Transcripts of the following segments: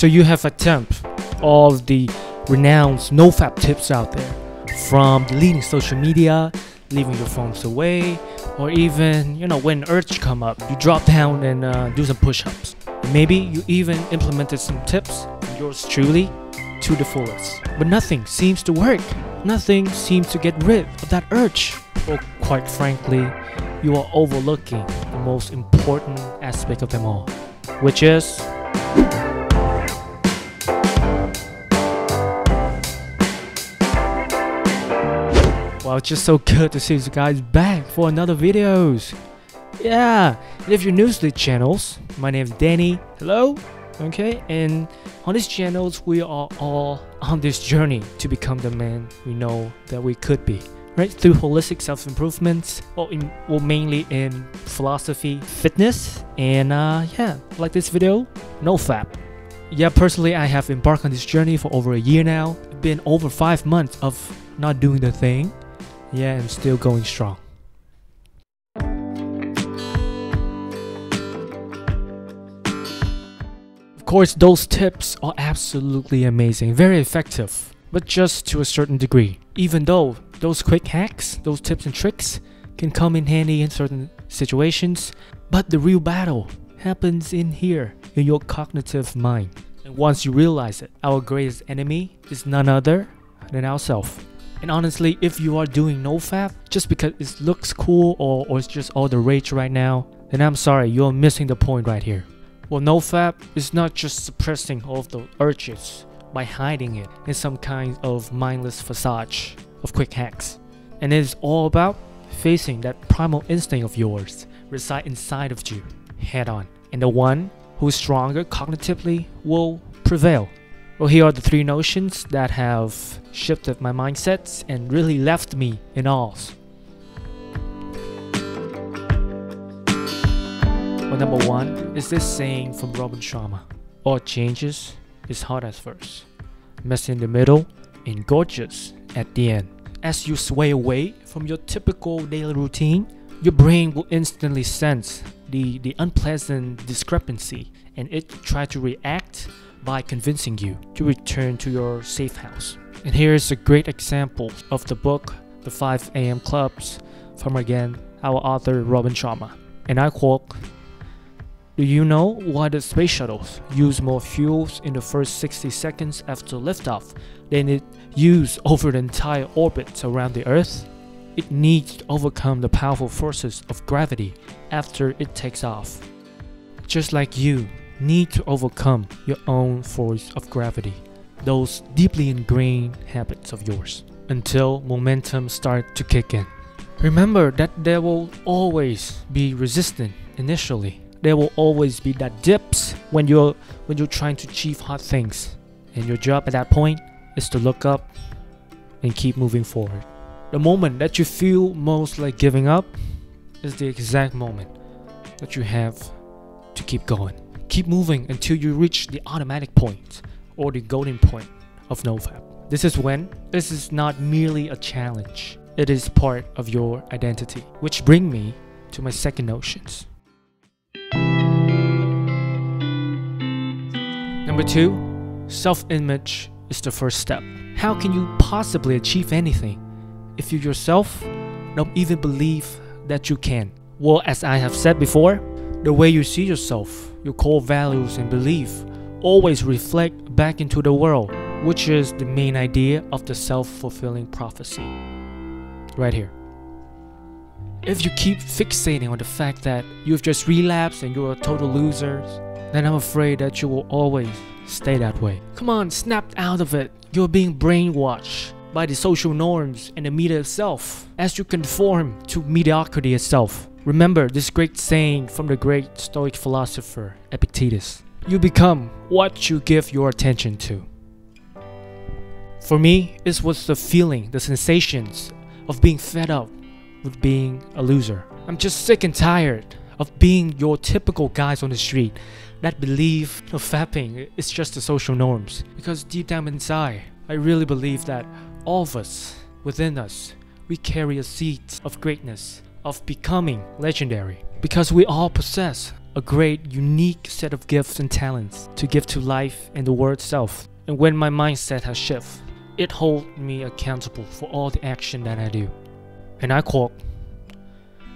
So you have attempted all of the renowned NoFap tips out there, from deleting social media, leaving your phones away, or even, when urge come up, you drop down and do some push-ups. Maybe you even implemented some tips from yours truly to the fullest. But nothing seems to work. Nothing seems to get rid of that urge. Or quite frankly, you are overlooking the most important aspect of them all, which is well, it's just so good to see you guys back for another videos. Yeah, and if you're new to the channels, my name is Danny. Hello. Okay, and on these channels we are all on this journey to become the man we know that we could be, right? Through holistic self-improvements, or mainly in philosophy, fitness, and yeah, like this video, NoFap. Yeah, personally I have embarked on this journey for over a year now. It's been over 5 months of not doing the thing. Yeah, I'm still going strong. Of course, those tips are absolutely amazing, very effective, but just to a certain degree. Even though those quick hacks, those tips and tricks can come in handy in certain situations, but the real battle happens in here, in your cognitive mind. And once you realize it, our greatest enemy is none other than ourselves. And honestly, if you are doing NoFap just because it looks cool or it's just all the rage right now, then I'm sorry, you're missing the point right here. Well, NoFap is not just suppressing all of the urges by hiding it in some kind of mindless facade of quick hacks. And it is all about facing that primal instinct of yours reside inside of you head on. And the one who is stronger cognitively will prevail. Well, here are the 3 notions that have shifted my mindsets and really left me in awe. Well, number 1 is this saying from Robin Sharma: all changes is hard at first, messy in the middle, and gorgeous at the end. As you sway away from your typical daily routine, your brain will instantly sense the unpleasant discrepancy, and it try to react by convincing you to return to your safe house. And here is a great example of the book The 5 AM Clubs from, again, our author Robin Sharma. And I quote, "Do you know why the space shuttles use more fuels in the first 60 seconds after liftoff than it used over the entire orbit around the Earth? It needs to overcome the powerful forces of gravity after it takes off. Just like you need to overcome your own force of gravity, those deeply ingrained habits of yours, until momentum starts to kick in. Remember that there will always be resistance initially. There will always be that dips when you're trying to achieve hard things, and your job at that point is to look up and keep moving forward. The moment that you feel most like giving up is the exact moment that you have to keep going. Keep moving until you reach the automatic point or the golden point of NoFap. This is when this is not merely a challenge, it is part of your identity. Which bring me to my second notions. Number 2, self-image is the first step. How can you possibly achieve anything if you yourself don't even believe that you can? Well, as I have said before, the way you see yourself, your core values and belief always reflect back into the world, which is the main idea of the self-fulfilling prophecy. Right here. If you keep fixating on the fact that you've just relapsed and you're a total loser, then I'm afraid that you will always stay that way. Come on, snap out of it. You're being brainwashed by the social norms and the media itself as you conform to mediocrity itself. Remember this great saying from the great Stoic philosopher Epictetus: you become what you give your attention to. For me, it was the feeling, the sensations of being fed up with being a loser. I'm just sick and tired of being your typical guys on the street that believe fapping is just the social norms. Because deep down inside, I really believe that all of us, within us, we carry a seed of greatness, of becoming legendary. Because we all possess a great, unique set of gifts and talents to give to life and the world itself. And when my mindset has shifted, it holds me accountable for all the action that I do. And I quote,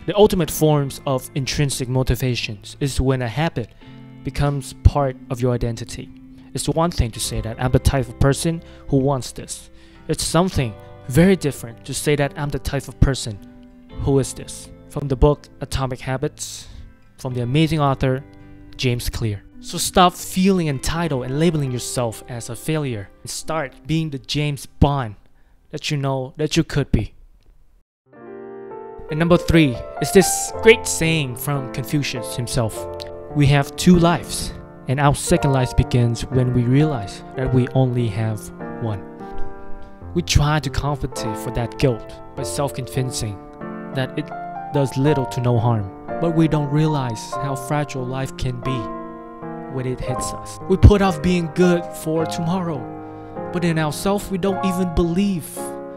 "The ultimate forms of intrinsic motivations is when a habit becomes part of your identity. It's one thing to say that I'm the type of person who wants this. It's something very different to say that I'm the type of person who is this." From the book Atomic Habits, from the amazing author James Clear. So stop feeling entitled and labeling yourself as a failure and start being the James Bond that you know that you could be. And number 3 is this great saying from Confucius himself. We have 2 lives, and our second life begins when we realize that we only have one. We try to compensate for that guilt by self-convincing that it does little to no harm, but we don't realize how fragile life can be when it hits us. We put off being good for tomorrow, but in ourselves we don't even believe.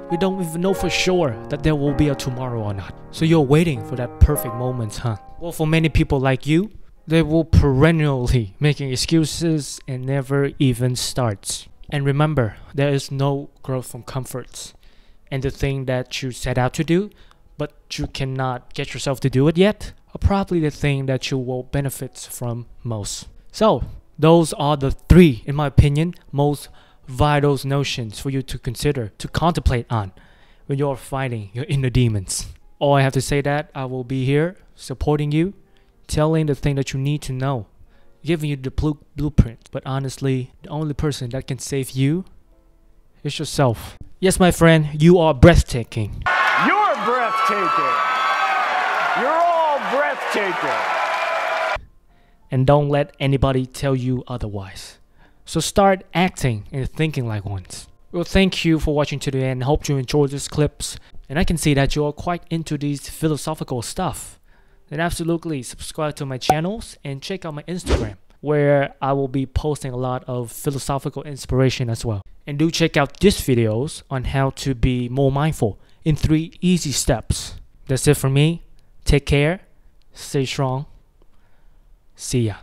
We don't even know for sure that there will be a tomorrow or not. So you're waiting for that perfect moment, huh? Well, for many people like you, they will perennially making excuses and never even starts. And remember, there is no growth from comforts. And the thing that you set out to do, but you cannot get yourself to do it yet, are probably the thing that you will benefit from most. So, those are the 3, in my opinion, most vital notions for you to consider, to contemplate on when you're fighting your inner demons. All I have to say that I will be here supporting you, telling the thing that you need to know, giving you the blueprint. But honestly, the only person that can save you is yourself. Yes, my friend, you are breathtaking. You're breathtaking. You're all breathtaking. And don't let anybody tell you otherwise. So start acting and thinking like one. Well, thank you for watching to the end. Hope you enjoyed these clips. And I can see that you are quite into these philosophical stuff. Then absolutely subscribe to my channels and check out my Instagram, where I will be posting a lot of philosophical inspiration as well. And do check out these videos on how to be more mindful in 3 easy steps. That's it for me. Take care. Stay strong. See ya.